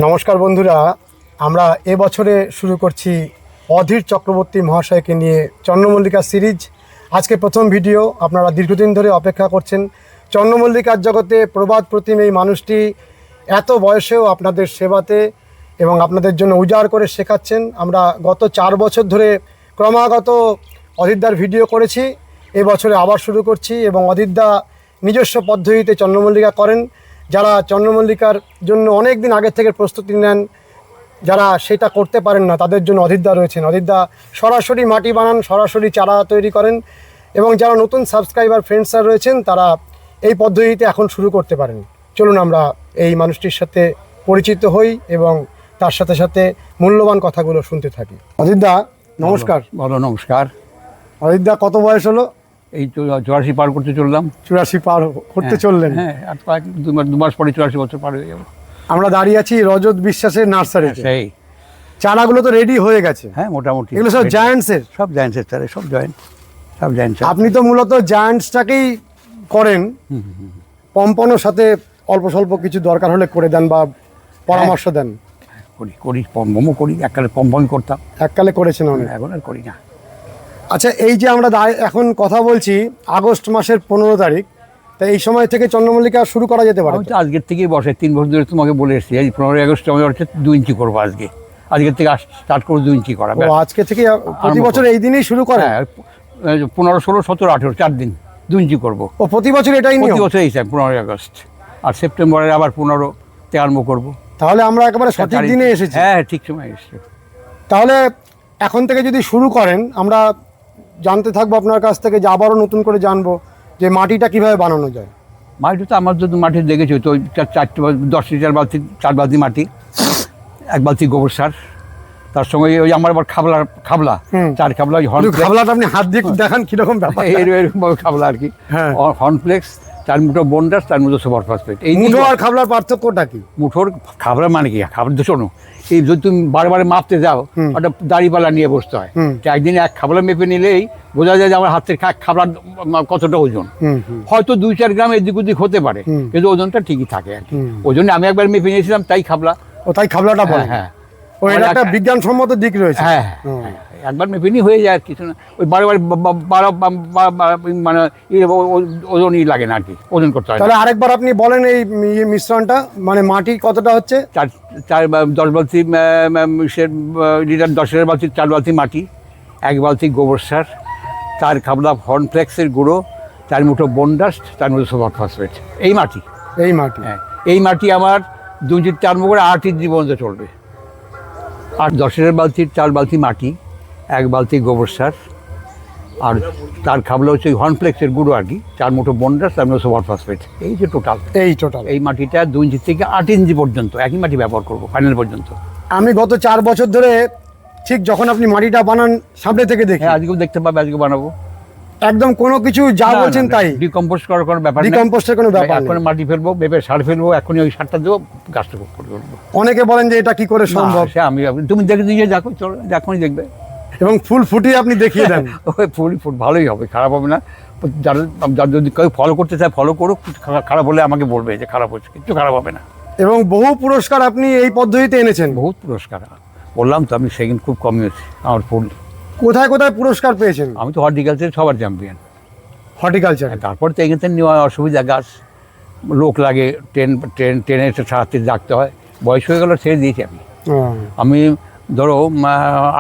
নমস্কার বন্ধুরা, আমরা এবছরে শুরু করছি অধীর চক্রবর্তী মহাশয়কে নিয়ে চন্দ্রমল্লিকা সিরিজ। আজকে প্রথম ভিডিও। আপনারা দীর্ঘদিন ধরে অপেক্ষা করছেন। চন্দ্রমল্লিকার জগতে প্রবাদ প্রতিম এই মানুষটি এত বয়সেও আপনাদের সেবাতে এবং আপনাদের জন্য উজাড় করে শেখাচ্ছেন। আমরা গত 4 বছর ধরে ক্রমাগত অধীরদার ভিডিও করেছি। এবছরে আবার শুরু করছি এবং অধীরদা নিজস্ব পদ্ধতিতে চন্দ্রমল্লিকা করেন। যারা চন্দ্রমল্লিকার জন্য অনেক দিন আগে থেকে প্রস্তুতি নেন, যারা সেটা করতে পারেন না, তাদের জন্য অধীরদা রয়েছেন। অধীরদা সরাসরি মাটি বানান, সরাসরি চারা তৈরি করেন এবং যারা নতুন সাবস্ক্রাইবার ফ্রেন্ডসরা রয়েছেন তারা এই পদ্ধতিতে এখন শুরু করতে পারেন। চলুন আমরা এই মানুষটির সাথে পরিচিত হই এবং তার সাথে সাথে মূল্যবান কথাগুলো শুনতে থাকি। অধীরদা নমস্কার। বলো। নমস্কার। অধীরদা কত বয়স হলো? এই তো 84 পার করতে চললাম। 84 পার করতে চললেন? হ্যাঁ, আর দু মাস পরে 84 বছর পার হয়ে যাবো। আমরা দাঁড়িয়ে আছি রজত বিশ্বাসের নার্সারিতে। সেই চারাগুলো তো রেডি হয়ে গেছে। হ্যাঁ, মোটামুটি এগুলো সব জায়ান্টসের? সব জায়ান্টসের চারা, সব জায়ান্টস। আপনি তো মূলত জায়ান্টসটাকেই করেন। পম্পনের সাথে অল্প স্বল্প কিছু দরকার হলে করে দেন বা পরামর্শ দেন? করি পম্পমও করি, এককালে পম্পম করতাম, এককালে করেছেন অনেক, এখন আর করি না। আচ্ছা, এই যে আমরা এখন কথা বলছি আগস্ট মাসের 15 তারিখ, তা এই সময় থেকে চন্দ্রমল্লিকা শুরু করা যেতে পারে? আমি তো আজকের থেকেই বসে 3 বছর ধরে তোমাকে বলে এসেছি, এই 15 আগস্ট আমি হচ্ছে 2 ইঞ্চি করবো। আজকের থেকে স্টার্ট করবো 2 ইঞ্চি করা। আজকে থেকে প্রতি বছর এই দিনেই শুরু করে? হ্যাঁ, 15, 16, 17, 18 4 দিন 2 ইঞ্চি করবো। ও প্রতি বছর এটাই নিয়ম? প্রতি বছর এই 15 আগস্ট, আর সেপ্টেম্বরের আবার 15তে আরম্ভ করবো। তাহলে আমরা একেবারে সঠিক দিনে এসেছি। হ্যাঁ, ঠিক সময় এসেছি। তাহলে এখন থেকে যদি শুরু করেন, আমরা জানতে থাকবো আপনার কাছ থেকে, যে আবারও নতুন করে জানবো যে মাটিটা কিভাবে বানানো যায়। মাটি তো আমার যদি মাটি দেখেছি তো 10 লিটার বালতি, 4 বালতি মাটি, 1 বালতি গোবর সার, তার সঙ্গে ওই আমার আবার খাবলা 4 খাবলা। খাবলাটা আপনি হাত দিয়ে দেখান কিরকম ব্যাপার? এরকম খাবলা আর কি। হর্নফ্লেক্স, 4 মুঠো বন্ডাস, 4 মুঠো সুপার ফসফেট। এই মুঠো আর খাবলার পার্থক্যটা কি? মুঠোর খাবলা মানে কি? খাবার তো শোনো, এই যদি তুমি বারে মাপতে যাও, ওটা দাড়িপালা নিয়ে বসতে হয়। একদিন 1 খাবলা মেপে নিলেই বোঝা যায় যে আমার হাতের খাবলার কতটা ওজন। হয়তো 2-4 গ্রাম এদিক ওদিক হতে পারে, কিন্তু ওজনটা ঠিকই থাকে আর কি। ওই জন্য আমি একবার মেপে নিয়েছিলাম, তাই খাবলা। তাই খাবলাটা বলে? হ্যাঁ, ওই একটা বিজ্ঞানসম্মত দিক রয়েছে। হ্যাঁ, একবার মেপে নিয়ে হয়ে যায় আর কিছু না। ওই বারে মানে ওজনই লাগে না আর কি, ওজন করতে হয়। তাহলে আরেকবার আপনি বলেন এই মিশ্রণটা, মানে মাটি কতটা হচ্ছে? 10 বালতি লিটার, 10 বালতি 4 বালতি মাটি, 1 বালতি গোবর সার, 4 খাবলা হর্নফ্লেক্সের গুঁড়ো, 4 মুঠো বনডাস্ট, 4 মুঠো সুপার ফসফেট। এই মাটি হ্যাঁ, এই মাটি আমার 2 ইঞ্চি 4 মুখ করে 8 ইঞ্চি পর্যন্ত চলবে। আর 10 বালতির 4 বালতি মাটি, 1 বালতি গোবর সার, আর 4 খাবলা হচ্ছে হর্নফ্লেক্সের গুঁড়ো আর কি, 4 মুঠো বনডাস্ট, 4 মুঠো সুপার ফসফেট। এই যে টোটাল এই মাটিটা 2 ইঞ্চি থেকে 8 ইঞ্চি পর্যন্ত একই মাটি ব্যবহার করবো ফাইনাল পর্যন্ত। আমি গত 4 বছর ধরে ঠিক যখন আপনি মাটিটা বানান সামনে থেকে দেখি। আজকেও দেখতে পাবে, আজকে বানাবো। একদম কোনো কিছু যা বলছেন তাই? ডিকম্পোস্ট করার কোনো ব্যাপার নেই। ডিকম্পোস্টের কোনো ব্যাপার নেই। এখন মাটি ফেলবো, বেপে সার ফেলবো, এখনই ওই সারটা দেবো, গাছটা করবো। অনেকে বলেন যে এটা কি করে সম্ভব? তুমি দেখে দিয়ে দেখো, চলো এখনই দেখবে। এবং ফুল ফুটিয়ে আপনি দেখিয়ে দেন। ওই ফুল ভালোই হবে, খারাপ হবে না। যার যদি কেউ ফলো করতে চায় ফলো করুক, খারাপ হলে আমাকে বলবে যে খারাপ হচ্ছে, কিছু খারাপ হবে না। এবং বহু পুরস্কার আপনি এই পদ্ধতিতে এনেছেন? বহুত পুরস্কার, বললাম তো আমি সেকেন্ড খুব কমই হচ্ছে আমার ফুল। কোথায় কোথায় পুরস্কার পেয়েছেন? আমি তো হর্টিকালচার সবার চ্যাম্পিয়ন। হর্টিকালচার? তারপর তো এখানে নেওয়া অসুবিধা, গাছ লোক লাগে, ট্রেনে সারাতে রাখতে হয়, বয়স হয়ে গেল, ছেড়ে দিয়েছি আমি। ধরো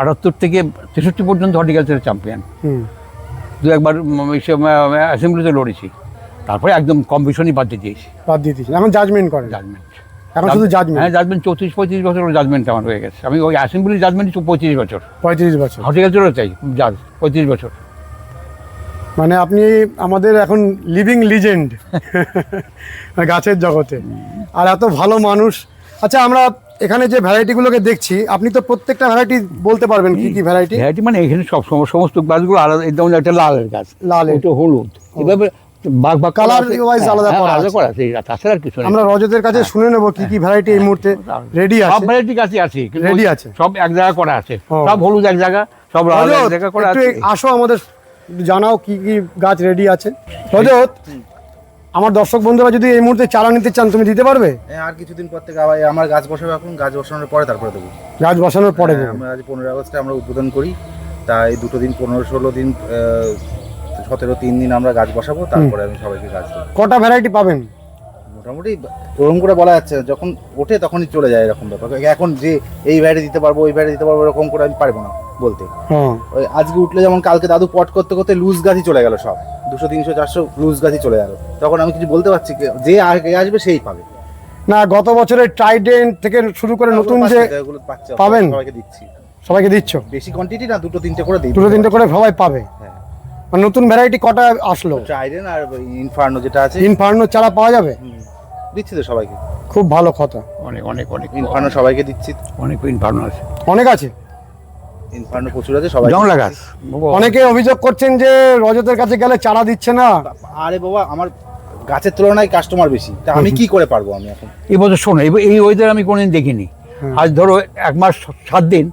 78 থেকে 63 পর্যন্ত হর্টিকালচারের চ্যাম্পিয়ন। 2-1বার অ্যাসেম্বলিতে লড়েছি, তারপরে একদম কম্পিটিশনই বাদ দিয়ে দিয়েছি। এখন জাজমেন্ট করেন? এখন শুধু জাজমেন্ট? হ্যাঁ, জাজমেন্ট 34-35 বছর জাজমেন্ট আমার হয়ে গেছে। আমি ওই অ্যাসেম্বলি জাজমেন্ট 35 বছর। 35 বছর? হর্টিকালচারও চাই জাজ 35 বছর। মানে আপনি আমাদের এখন লিভিং লিজেন্ড গাছের জগতে, আর এত ভালো মানুষ। আচ্ছা, আমরা এখানে যে ভ্যারাইটিগুলোকে দেখছি, আপনি তো প্রত্যেকটা ভ্যারাইটি বলতে পারবেন কি কি ভ্যারাইটি? মানে এখানে সমস্ত গাছগুলো আলাদা। একদম একটা লালের গাছ, লাল, এটা হলুদ, এভাবে কালার ওয়াইজ আলাদা করা আছে। তাছাড়া কিছু না। আমরা রজতের কাছে শুনে নেব কি কি ভ্যারাইটি এই মুহূর্তে রেডি আছে। সব ভ্যারাইটি গাছই আছে, রেডি আছে, সব এক জায়গা করা আছে। সব হলুদ এক জায়গা, সব লাল এক জায়গা করা আছে। আসো আমাদের জানাও কি কি গাছ রেডি আছে। রজত, আমার দর্শক বন্ধুরা যদি এই মুহূর্তে চারা নিতে চান, তুমি দিতে পারবে? আর কিছুদিন পর থেকে আবার আমার গাছ বসাবো, এখন গাছ বসানোর পরে তারপরে দেবো। গাছ বসানোর পরে দেবে? আমরা আজ 15 আগস্টে আমরা উদ্বোধন করি, তাই 2 দিন 15-16 দিন 17-3 দিন আমরা গাছ বসাবো, তারপরে আমি সবাইকে গাছ দেবো। কটা ভ্যারাইটি পাবেন? মোটামুটি ওরকম করে বলা যাচ্ছে না, যখন ওঠে তখনই চলে যায় এরকম ব্যাপার। এখন যে এই ভ্যারাইটি দিতে পারবো ওই ভ্যারাইটি দিতে পারবো এরকম করে আমি পারবো না বলতে। হ্যাঁ, ওই আজকে উঠলে যেমন কালকে দাদু পট করতে করতে লুজ গাছই চলে গেল, সব 200, 300, 400 লুজ গাছই চলে গেল। তখন আমি কিছু বলতে পারছি, যে আগে আসবে সেই পাবে। না গত বছরের ট্রাইডেন্ট থেকে শুরু করে নতুন যে এগুলো পাচ্ছে, পাবেন? সবাইকে দিচ্ছি। সবাইকে দিচ্ছ? বেশি কোয়ান্টিটি না, 2-3টে করে দিই। 2-3টে করে সবাই পাবে? হ্যাঁ। আর নতুন ভ্যারাইটি কটা আসলো? ট্রাইডেন্ট আর ইনফার্নো যেটা আছে, ইনফার্নো চারা পাওয়া যাবে? দিচ্ছি তো সবাইকে। খুব ভালো কথা। অনেক অনেক অনেক ইনফার্নো সবাইকে দিচ্ছি, অনেক ইনফার্নো আছে, অনেক আছে ইনফার্নো প্রচুর আছে, সবাই জংলা গাছ। অনেকে অভিযোগ করছেন যে রজতের কাছে গেলে চারা দিচ্ছে না। আরে বাবা, আমার গাছের তুলনায় কাস্টমার বেশি, তা আমি কি করে পারবো আমি এখন? এই বছর শোনো, এই ওয়েদার আমি কোনোদিন দেখিনি। আজ ধরো 1 মাস 7 দিন,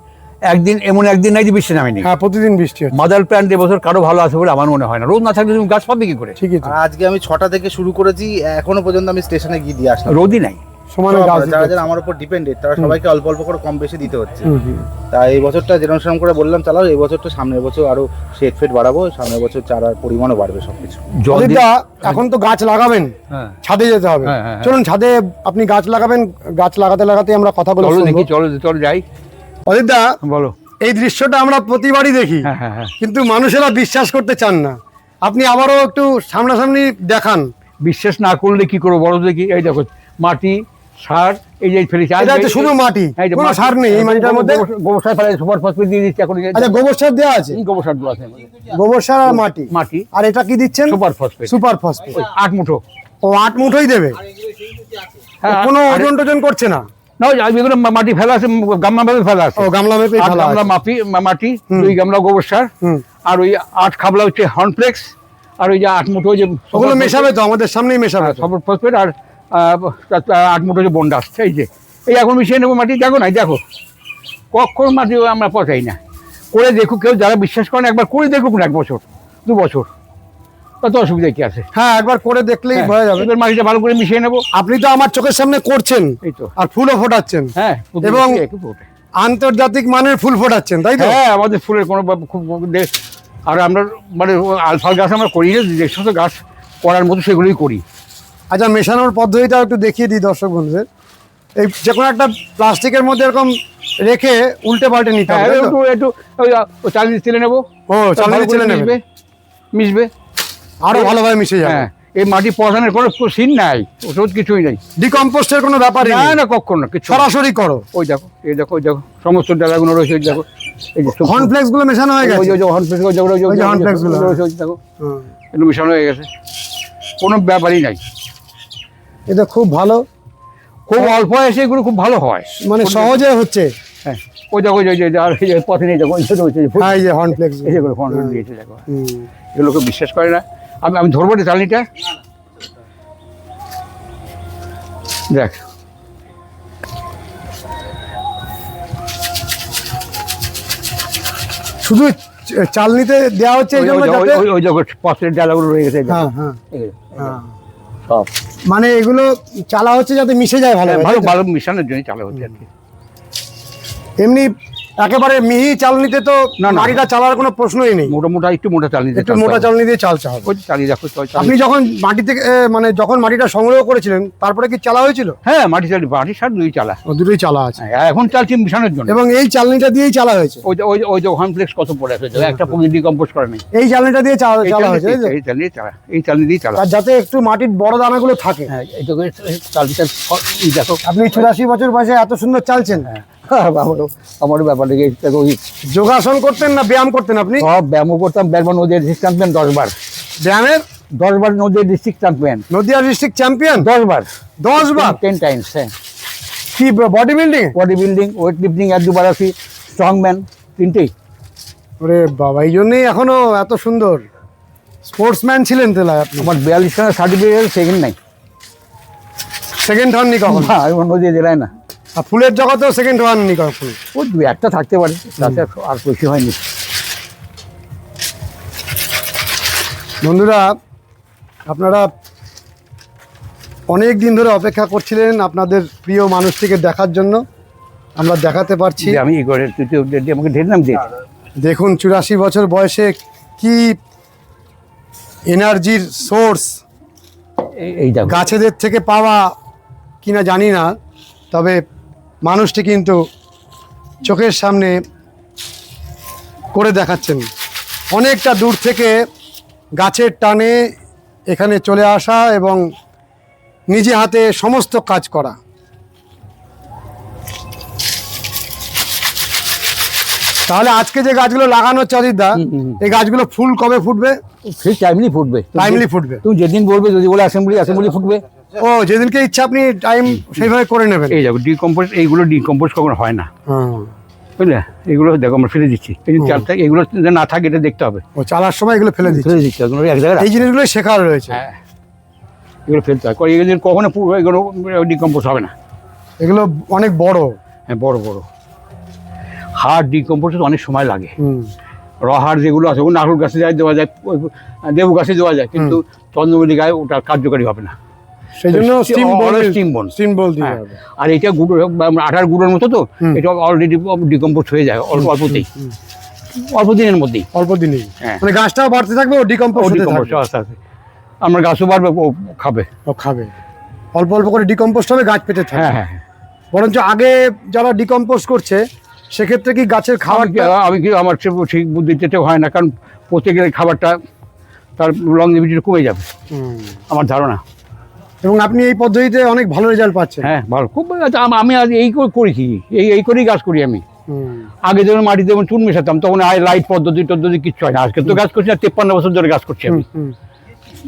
একদিন এমন একদিন নাই যে বৃষ্টি নামেনি। হ্যাঁ, প্রতিদিন বৃষ্টি হচ্ছে। মাদার প্ল্যান্ট এবছর কারো ভালো আছে বলে আমার মনে হয় না। রোদ না থাকলে তুমি গাছ পাবে কি করে? ঠিকই তো, আর আজকে আমি 6টা থেকে শুরু করেছি, এখনো পর্যন্ত আমি স্টেশনে গিয়ে দিয়ে আসলাম। রোদই নাই। সমানে গাছ দিতে যারা হচ্ছে। যারা আমার উপর ডিপেন্ডেড তারা সবাইকে অল্প অল্প করে কম বেশি দিতে হচ্ছে। হুম। তাই এই বছরটা যেরকম সেরকম করে বললাম চালাও, এই বছরটা সামনের বছর আরো শেড ফেড বাড়াবো, সামনের বছর চারার পরিমাণও বাড়বে সবকিছু। জল দিন- অদিতদা, এখন তো গাছ লাগাবেন, হ্যাঁ, ছাদে যেতে হবে। হ্যাঁ, হ্যাঁ, চলুন ছাদে আপনি গাছ লাগাবেন, গাছ লাগাতে লাগাতে আমরা কথাগুলো চলো শুনবো। দেখি, চলো চলো যাই। অদিতদা, বলো। এই দৃশ্যটা আমরা প্রতিবারই দেখি, হ্যাঁ হ্যাঁ হ্যাঁ, কিন্তু মানুষেরা বিশ্বাস করতে চান না। আপনি আবারও একটু সামনাসামনি দেখান। বিশ্বাস না করলে কি করবো বলো দেখি। এই দেখো মাটি, সার, এই যে ফেলেছি। এটা হচ্ছে শুধু মাটি, কোনো সার নেই এই মাটিটার মধ্যে? গোবর সার ফেলে, সুপার ফসফেট দিয়ে দিচ্ছি এখন। আচ্ছা, গোবর সার দেওয়া আছে? গোবর সার দেওয়া আছে, গোবর সার আর মাটি। মাটি আর এটা কি দিচ্ছেন? Super phosphate, super phosphate. 8 মুঠো। ও 8 মুঠোই দেবে? হ্যাঁ, কোনো আরে- ওজন টোজন করছে না? না, এগুলো মাটি ফেলা আছে, গামলা ভাবে ফেলা আছে। ও গামলা মেপে 8 ফেলা গামলা আছে। মাটি, 2 গামলা গোবর সার, হুম। আর ওই 8 খাবলা হচ্ছে হর্নফ্লেক্স, আর ওই যে 8 মুঠো যে ওগুলো মেশাবে তো, আমাদের সামনেই মেশাবে তো। সুপার ফসফেট, আর 8 মুঠো যে বন্ডাস। এই এখন মিশিয়ে নেবো মাটি। দেখো না, দেখো কখন মাটি আমরা পচাই না। করে দেখুক কেউ, যারা বিশ্বাস করেন একবার করে দেখুক না, 1 বছর 2 বছর, কত অসুবিধা কি আছে? হ্যাঁ, একবার করে দেখলেই বোঝা যাবে। এবার মাটিটা ভালো করে মিশিয়ে নেবো। আপনি তো আমার চোখের সামনে করছেন, এই তো। আর ফুলও ফোটাচ্ছেন। হ্যাঁ, এবং একটু ওঠে। আন্তর্জাতিক মানের ফুল ফোটাচ্ছেন, তাই তো? হ্যাঁ, আমাদের ফুলের কোনো খুব দেশ। আর আমরা মানে আলফা গাছ আমরা করি না, যে সমস্ত গাছ করার মতো সেগুলোই করি। আচ্ছা, মেশানোর পদ্ধতিটা একটু দেখিয়ে দিই দর্শক বন্ধুদের। এই যে কোনো একটা প্লাস্টিকের মধ্যে এরকম রেখে উল্টে পাল্টে নিতে হ্যাঁ, হবে, তাই তো? একটু ওই চালিয়ে তেলে নেবো। ও, চালিয়ে চেলে নেবে, মিশবে আরো ভালোভাবে মিশে যাবে। হ্যাঁ, এই মাটি পচানোর কোনো সিন নাই, ওষুধ কিছুই নেই। ডিকম্পোস্টের কোনো ব্যাপারই না নেই, না, কখন না, কিছু না। সরাসরি করো। ওই দেখো, এই দেখো, ওই দেখো সমস্ত ডালাগুলো রয়েছে, ওই দেখো, এই যে কর্নফ্লেক্স গুলো মেশানো হয়ে গেছে? ওই যে হর্নফ্লেক্স, ওই দেখো, ওই যে hornflakes গুলো। ওই দেখো, হুম। এগুলো মিশানো হয়ে গেছে, কোনো ব্যাপারই নাই। এটা খুব ভালো, খুব অল্প এসে এগুলো খুব ভালো হয়, মানে সহজে হচ্ছে। হ্যাঁ। ওই দেখো, ওই যে আর এই যে পথে নেই, দেখো, ওই যে রয়েছে, হ্যাঁ, এই যে হর্নফ্লেক্স। এই যেগুলো ফোন দিয়েছে, দেখো, এগুলোকে বিশ্বাস করে না। আমি ধরবো না চালনিটা, দেখ। শুধু চালনিতে দেওয়া হচ্ছে এই জন্য যাতে। ওই দেখো পথের ডালাগুলো রয়ে গেছে, এই দেখো। হ্যাঁ, হ্যাঁ, এই যে, হ্যাঁ। সব মানে এগুলো চালা হচ্ছে যাতে মিশে যায় ভালো, ভালো ভালো মিশানোর জন্য চালা হচ্ছে আর কি। এমনি একেবারে মিহি চালনিতে তো না, না। মাটিটা চালার কোনো প্রশ্নই নেই। মোটা একটু মোটা চালিয়ে একটু মোটা চালনি দিয়ে চালতে হবে। চালিয়ে দেখো। আপনি যখন মাটি থেকে মানে যখন মাটিটা সংগ্রহ করেছিলেন তারপরে কি চালা হয়েছিল? হ্যাঁ, মাটি সার 2 চালা। ও, দুটোই চালা আছে। হ্যাঁ, এখন চালছি মিশানোর জন্য। এবং এই চালনিটা দিয়েই চালা হয়েছে? ওই যে হর্নফ্লেক্স কত পড়ে আছে, একটা পক্ষে ডিকম্পোজ করে নেই। এই চালনিটা দিয়ে চালা হয়েছে, তাই তো? এই চালনি দিয়ে চালা। আর যাতে একটু মাটির বড় দানাগুলো থাকে। হ্যাঁ, এইটাকে চালটা দেখো। আপনি 84 বছর বয়সে এত সুন্দর চালছেন। আমার ব্যাপার লেগে ওই যোগাসন করতেন না ব্যায়াম করতেন আপনি? সব ব্যায়াম করতাম। ব্যায়াম নদীর ডিস্ট্রিক্ট চ্যাম্পিয়ন 10 বার। ব্যায়ামের 10 বার নদীর district champion. Nadia district champion 10 বার। 10 বার? 10 টাইমস। হ্যাঁ, কি body building? Body building, weight lifting 1-2 বার আছি, স্ট্রংম্যান 3টেই। ওরে বাবা, এই জন্যই এখনো এত সুন্দর স্পোর্টসম্যান ছিলেন তাহলে আপনি। আমার 42 খানা সার্টিফিকেট, সেকেন্ড নাই। সেকেন্ড হননি কখন? আমার নদী জেলায় না। আর ফুলের জগতেও সেকেন্ড হননি কখন? ওই 2-1টা থাকতে পারে, তাতে আর বেশি হয়নি। বন্ধুরা, আপনারা অনেক দিন ধরে অপেক্ষা করছিলেন আপনাদের প্রিয় মানুষটিকে দেখার জন্য, আমরা দেখাতে পারছি। যে আমি করে তুই তো আমাকে ঢের নাম দিয়ে দেখুন 84 বছর বয়সে কি এনার্জির সোর্স এই দেখো গাছেদের থেকে পাওয়া কিনা জানি না, তবে মানুষটি কিন্তু চোখের সামনে করে দেখাচ্ছেন। অনেকটা দূর থেকে গাছের টানে এখানে চলে আসা এবং নিজে হাতে সমস্ত কাজ করা। তাহলে আজকে যে গাছগুলো লাগানো হচ্ছে অজিতদা, এই গাছগুলো ফুল কবে ফুটবে? সেই টাইমলি ফুটবে, টাইমলি ফুটবে। তুমি যেদিন বলবে, যদি বলে অ্যাসেম্বলি ফুটবে। ও, যেদিনকে ইচ্ছা আপনি টাইম সেইভাবে করে নেবেন। এই দেখো ডিকম্পোজ, এইগুলো ডিকম্পোজ কখনো হয় না, বুঝলে? এগুলো দেখো আমরা ফেলে দিচ্ছি, এই যে চারটা, এগুলো যে না থাকে এটা দেখতে হবে। ও, চালার সময় এগুলো ফেলে দিচ্ছে। ফেলে দিচ্ছি এগুলো এক জায়গায়। এই জিনিসগুলো শেখার রয়েছে। হ্যাঁ, এগুলো ফেলতে হয়, এগুলো কখনো এগুলো ডিকম্পোজ হবে না। এগুলো অনেক বড়। হ্যাঁ, বড় বড় হাড় ডিকম্পোজ অনেক সময় লাগে। হুম। রহাড় যেগুলো আছে ওগুলো নারকেল গাছে যায় দেওয়া যায়, লেবু গাছে দেওয়া যায়, কিন্তু চন্দ্রমল্লিকায় ওটা কার্যকারী হবে না। সেই জন্য স্টিম বল দিতে হ্যাঁ, হবে। আর এটা গুঁড়ো আটার গুঁড়োর মতো তো, এটা অলরেডি ডিকম্পোজ হয়ে যায় অল্পতেই, অল্প দিনের মধ্যেই। অল্প দিনেই হ্যাঁ। মানে গাছটাও বাড়তে থাকবে, ও ডিকম্পোজ হতে থাকবে। আস্তে আস্তে আমার গাছও বাড়বে, ও খাবে। ও খাবে, অল্প অল্প করে ডিকম্পোস্ট হবে, গাছ পেতে থাকবে। হ্যাঁ হ্যাঁ। বরঞ্চ আগে যারা ডিকম্পোস্ট করছে সেক্ষেত্রে কি গাছের খাবার আমি কি আমার ঠিক বুদ্ধিতে হয় না, কারণ প্রত্যেকের খাবারটা তার লংজিভিটি কমে যাবে আমার ধারণা। এবং আপনি এই পদ্ধতিতে অনেক ভালো রেজাল্ট পাচ্ছেন। হ্যাঁ, ভালো, খুব ভালো। আমি আজ এই করেছি, এই করেই গাছ করি আমি। হুম। আগে যখন মাটিতে যখন চুন মেশাতাম তখন লাইট পদ্ধতি কিচ্ছু হয় না। আজকে তো গাছ করছি না, 53 বছর ধরে গাছ করছি আমি।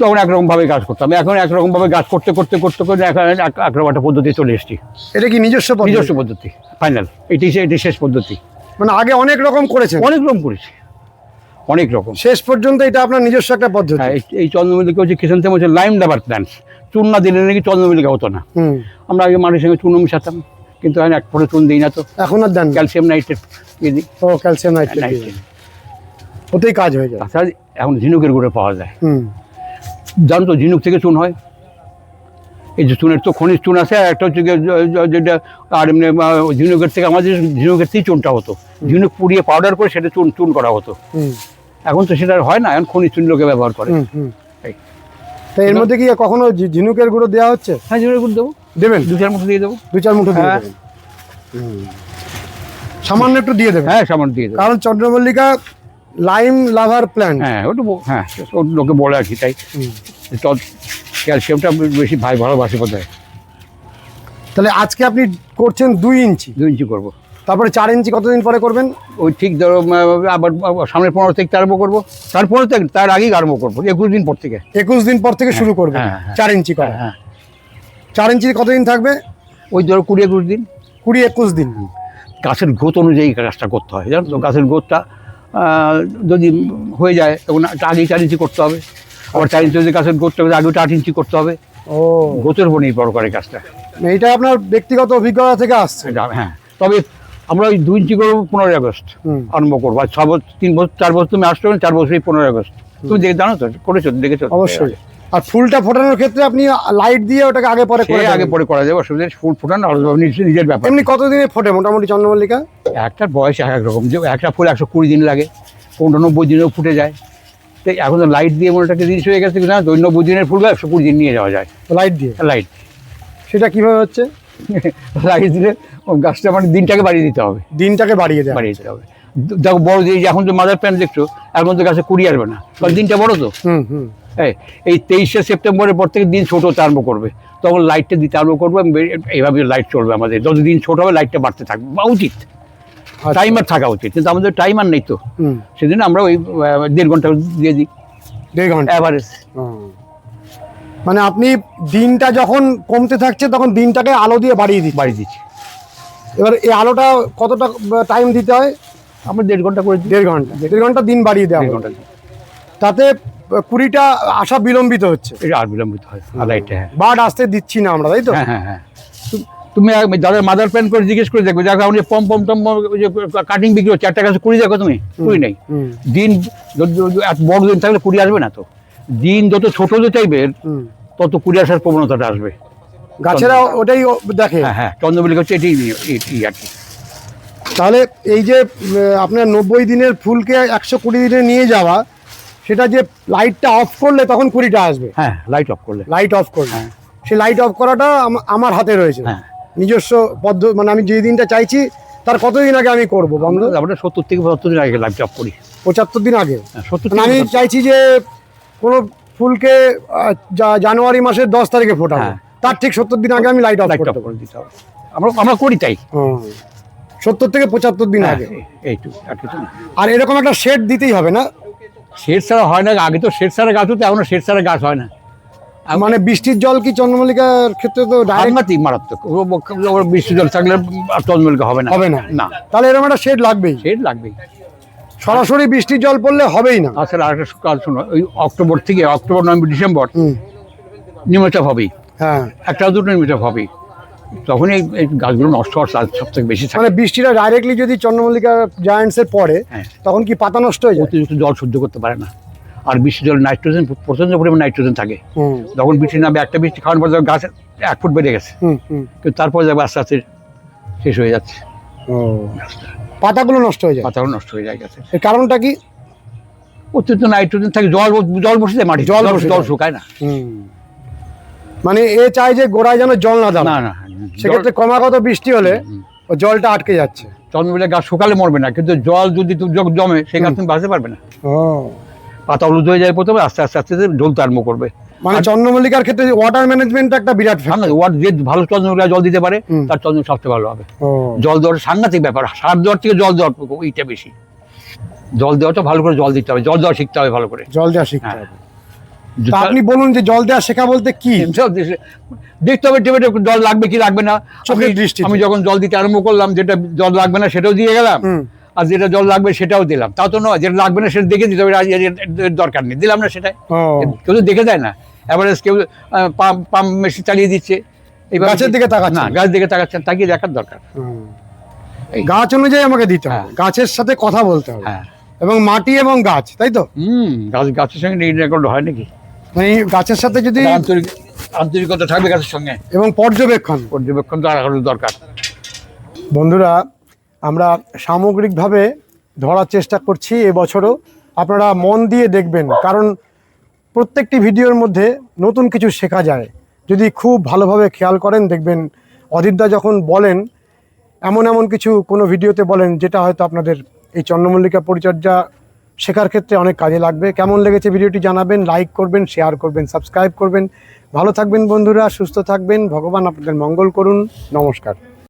তখন একরকম ভাবে গাছ করতাম, এখন একরকম ভাবে গাছ করতে করতে করতে করতে এখন একরকম একটা পদ্ধতি চলে এসেছি। এটা কি নিজস্ব পদ্ধতি ফাইনাল, এটি শেষ পদ্ধতি। মানে আগে অনেক রকম করেছেন? অনেক রকম করেছি, অনেক রকম। শেষ পর্যন্ত এটা আপনার নিজস্ব একটা পদ্ধতি। হ্যাঁ, এই চন্দ্রমল্লিকা হচ্ছে কিষান হচ্ছে লাইম লাভার প্ল্যান্টস। চুন না দিলে নাকি চন্দ্রমল্লিকা হতো না। আমরা আগে মানুষের সঙ্গে চুন মেশাতাম, কিন্তু এখন এক ফোঁটা চুন দিই না তো। এখন আর দেন? ক্যালসিয়াম নাইট্রেট দিয়ে দিই। ও, ক্যালসিয়াম নাইট্রেট, ওতেই কাজ হয়ে যায়। তাছাড়া এখন ঝিনুকের গুঁড়ো পাওয়া যায়। জানো তো ঝিনুক থেকে চুন হয়। এই যে চুনের তো খনিজ চুন আছে, আর একটা হচ্ছে যেটা, আর এমনি ঝিনুকের থেকে আমাদের ঝিনুকের থেকেই চুনটা হতো। ঝিনুক পুড়িয়ে পাউডার করে সেটা চুন করা হতো। এখন তো সেটা হয় না, এখন খনিজ চুন লোকে ব্যবহার করে। তো এর মধ্যে কি কখনো ঝিনুকের গুঁড়ো দেওয়া হচ্ছে? হ্যাঁ, ঝিনুকের গুঁড়ো দেবো, দেবেন? 2-4 মুঠো দিয়ে দেবো। 2-4 মুঠো দিয়ে দেবেন? সামান্য একটু দিয়ে দেবেন? হ্যাঁ, সামান্য দিয়ে দেবো। কারণ চন্দ্রমল্লিকা লাইম লাভার প্ল্যান্ট। হ্যাঁ, ওটা হ্যাঁ, লোকে বলে আর কি, তাই ক্যালসিয়ামটা বেশি ভালোবাসে বোধহয়। তাহলে আজকে আপনি করছেন 2 ইঞ্চি? 2 ইঞ্চি করবো। তারপরে 4 ইঞ্চি কতদিন পরে করবেন? ওই ঠিক ধরো আবার সামনের 15 থেকে আরম্ভ করবো, তার আগেই আরম্ভ করবো 21 দিন পর থেকে। 21 দিন পর থেকে শুরু করবেন 4 ইঞ্চি করা? হ্যাঁ। 4 ইঞ্চি কতদিন থাকবে? ওই ধরো 20-21 দিন। 20-21 দিন। গাছের গ্রোথ অনুযায়ী কাজটা করতে হয়, জানো তো। গাছের গ্রোথটা যদি হয়ে যায় তখন আগেই 4 ইঞ্চি করতে হবে। আবার 4 ইঞ্চি যদি গাছের গ্রোথটা আগে 8 ইঞ্চি করতে হবে। ও, গ্রোথের উপর নির্ভর করে গাছটা। এটা আপনার ব্যক্তিগত অভিজ্ঞতা থেকে আসছে? হ্যাঁ, তবে আমরা ওই 2 ইঞ্চি করবো 15 আগস্ট আরম্ভ করবো। আর 4 বছর তুমি আসছো, 4 বছরই 15 আগস্ট। তুমি জানো তো, করেছো, দেখেছো? অবশ্যই। আর ফুলটা ফোটানোর ক্ষেত্রে আপনি লাইট দিয়ে ওটাকে আগে পরে করা যাবে, অসুবিধা নেই। ফুল ফোটানো নিজের ব্যাপার। এমনি কতদিনে ফোটে মোটামুটি চন্দ্রমল্লিকা? একটার বয়স এক রকম, যে একটা ফুল 120 দিন লাগে, 90 দিনেও ফুটে যায়। তো এখন তো লাইট দিয়ে মনে একটা জিনিস হয়ে গেছে না, 90 দিনের ফুল 120 দিন নিয়ে যাওয়া যায় লাইট দিয়ে। লাইট সেটা কিভাবে হচ্ছে? লাইট দিলে গাছটা মানে দিনটাকে বাড়িয়ে দিতে হবে। দিনটাকে বাড়িয়ে দিতে হবে। দেখো বড় যে এখন তো মাদার প্ল্যান্ট দেখছো, এখন তো গাছে কুড়ি আসবে না, কারণ দিনটা বড় তো। এই 23শে সেপ্টেম্বরের পর থেকে দিন ছোট হতে আরম্ভ করবে, তখন লাইটটা দিতে আরম্ভ করবো। এইভাবে লাইট চলবে আমাদের, যত দিন ছোট হবে লাইটটা বাড়তে থাকবে বা উচিত, টাইমার থাকা উচিত। কিন্তু আমাদের টাইমার নেই তো, সেজন্য আমরা ওই 1.5 ঘন্টা দিয়ে দিই। 1.5 ঘন্টা অ্যাভারেজ। মানে আপনি দিনটা যখন কমতে থাকছে তখন দিনটাকে আলো দিয়ে বাড়িয়ে দিচ্ছি। এবার এই আলোটা কতটা টাইম দিতে হয়? আমরা 1.5 ঘন্টা করে 1.5 ঘন্টা দিন বাড়িয়ে দেওয়া। 1.5 ঘন্টা। তাতে 20টা আসা বিলম্বিত হচ্ছে। এটা আর বিলম্বিত হয় লাইটটা। হ্যাঁ, বার্ড আসতে দিচ্ছি না আমরা, তাই তো? হ্যাঁ। তুমি যাদের মাদার প্ল্যান করে জিজ্ঞেস করে দেখবে, যাকে আপনি পম কাটিং বিক্রি হচ্ছে, একটা গাছে 20 দেখো তুমি, 20 নেই। দিন বড় দিন থাকলে 20 আসবে না তো। দিন যত ছোট যে চাইবে তত 20 আসার প্রবণতাটা আসবে। গাছেরা ওটাই দেখে। হ্যাঁ হ্যাঁ, চন্দ্রমল্লিকা হচ্ছে এটাই এটি আর কি। তাহলে এই যে আপনার 90 দিনের ফুলকে 120 দিনে নিয়ে যাওয়া, সেটা যে লাইটটা অফ করলে তখন 20টা আসবে। হ্যাঁ, লাইট অফ করলে। লাইট অফ করলে সেই লাইট অফ করাটা আমার হাতে রয়েছে। হ্যাঁ, নিজস্ব পদ্ধতি, মানে আমি যে দিনটা চাইছি তার কতদিন আগে আমি করবো বন্ধ? আমরা 70 থেকে 75 দিন আগে লাইট অফ করি। 75 দিন আগে। 70 মানে আমি চাইছি যে কোনো ফুলকে জানুয়ারি মাসের 10 তারিখে ফোটাবো, হ্যাঁ। তার ঠিক 70 দিন আগে আমি লাইট অফ লাইট অফ করতে করে দিতে হবে। আমরা করি তাই। 70 থেকে 75 দিন আগে। এইটুকু, আর কিছু না। আর এরকম একটা শেড দিতেই হবে না? শেড ছাড়া হয় না, আগে তো শেড ছাড়া গাছ হতো, এখন শেড ছাড়া গাছ হয় না। মানে বৃষ্টির জল কি চন্দ্রমল্লিকার ক্ষেত্রে তো ডাইরেক্ট সাংঘাতিক মারাত্মক, ওর বৃষ্টি জল থাকলে আর চন্দ্রমল্লিকা হবে না। হবে না? না, তাহলে এরকম একটা শেড লাগবেই। শেড লাগবেই। সরাসরি বৃষ্টির জল পড়লে হবেই না। তাছাড়া আরেকটা কাজ শোনো, ওই অক্টোবর, নভেম্বর, ডিসেম্বর হুম, নিম্নচাপ হবেই, হ্যাঁ। একটা দুটো নিম্নচাপ হবেই, তখন এই গাছগুলো নষ্ট হওয়ার চান্স সব থেকে বেশি থাকে। মানে বৃষ্টিটা ডাইরেক্টলি যদি চন্দ্রমল্লিকা জায়ান্টসে পড়ে, হ্যাঁ। তখন কি পাতা নষ্ট হয়ে যায়? অতিরিক্ত জল সহ্য করতে পারে না। আর বৃষ্টি জল নাইট্রোজেন, প্রচন্ড পরিমাণ নাইট্রোজেন থাকে। হুম, যখন বৃষ্টি নামে, একটা বৃষ্টি খাওয়ার পর যখন গাছ 1 ফুট বেড়ে গেছে, হুম, হুম। কিন্তু তারপর যাবে আস্তে আস্তে শেষ হয়ে যাচ্ছে, পাতাগুলো নষ্ট হয়ে যায়। পাতাগুলো নষ্ট হয়ে যায় গাছে। এর কারণটা কি? অতিরিক্ত নাইট্রোজেন থাকে, জল বসে যায় মাটি, জল বসে জল যায়। শুকায় না। মানে এ চাই যে গোড়ায় যেন জল না দাঁড়ায়। না না, সেক্ষেত্রে ক্রমাগত বৃষ্টি হলে ও জলটা আটকে যাচ্ছে। চন্দ্রমল্লিকা গাছ শুকালে মরবে না, কিন্তু জল যদি জমে সেই গাছ তুমি বাঁচতে পারবে না। ও, পাতা হলুদ হয়ে যায় প্রথমে, আস্তে আস্তে আস্তে ঢলতে আরম্ভ করবে। মানে চন্দ্রমল্লিকার ক্ষেত্রে ওয়াটার ম্যানেজমেন্ট একটা বিরাট সামনে ওয়াট যে ভালো চন্দ্রমল্লিকা জল দিতে পারে, হুম। তার চন্দ্র সবচেয়ে ভালো হবে। ও, জল দেওয়ার সাংঘাতিক ব্যাপার, সার দেওয়ার থেকে জল দেওয়ার এইটা বেশি। জল দেওয়াটা ভালো করে জল দিতে হবে, জল দেওয়া শিখতে হবে ভালো করে। জল দেওয়া শিখতে হ্যাঁ। হবে। তা আপনি বলুন যে জল দেওয়া শেখা বলতে কি? সব দেখতে হবে টেবিলে জল লাগবে কি লাগবে না। চোখের দৃষ্টিতে। আমি যখন জল দিতে আরম্ভ করলাম, যেটা জল লাগবে না সেটাও দিয়ে গেলাম, হুম। আর যেটা জল লাগবে সেটাও দিলাম। তাও তো নয়, যেটা লাগবে না সেটা দেখে দিতে হবে, এর দরকার নেই, দিলাম না সেটাই। ও, কেউ তো দেখে দেয় না, এভারেজ কেউ পাম্প মেশিন চালিয়ে দিচ্ছে, এবার গাছের দিকে তাকাচ্ছে না, গাছ দিকে তাকাচ্ছেন, তাকিয়ে দেখার দরকার। হুম। এই। গাছ অনুযায়ী আমাকে দিতে হবে, হ্যাঁ। গাছের সাথে কথা বলতে হবে, হ্যাঁ, এবং মাটি এবং গাছ, তাই তো? গাছের সঙ্গে এই রেকর্ড হয় নাকি? মানে এই গাছের সাথে যদি আন্তরিকতা থাকবে গাছের সঙ্গে, এবং পর্যবেক্ষণ। পর্যবেক্ষণ তো আরো দরকার। বন্ধুরা, আমরা সামগ্রিকভাবে ধরার চেষ্টা করছি এবছরও। আপনারা মন দিয়ে দেখবেন, কারণ প্রত্যেকটি ভিডিওর মধ্যে নতুন কিছু শেখা যায় যদি খুব ভালোভাবে খেয়াল করেন। দেখবেন অধীরদা যখন বলেন, এমন এমন কিছু কোনো ভিডিওতে বলেন যেটা হয়তো আপনাদের এই চন্দ্রমল্লিকা পরিচর্যা শেখার ক্ষেত্রে অনেক কাজে লাগবে। কেমন লেগেছে ভিডিওটি জানাবেন, লাইক করবেন, শেয়ার করবেন, সাবস্ক্রাইব করবেন। ভালো থাকবেন বন্ধুরা, সুস্থ থাকবেন, ভগবান আপনাদের মঙ্গল করুন। নমস্কার।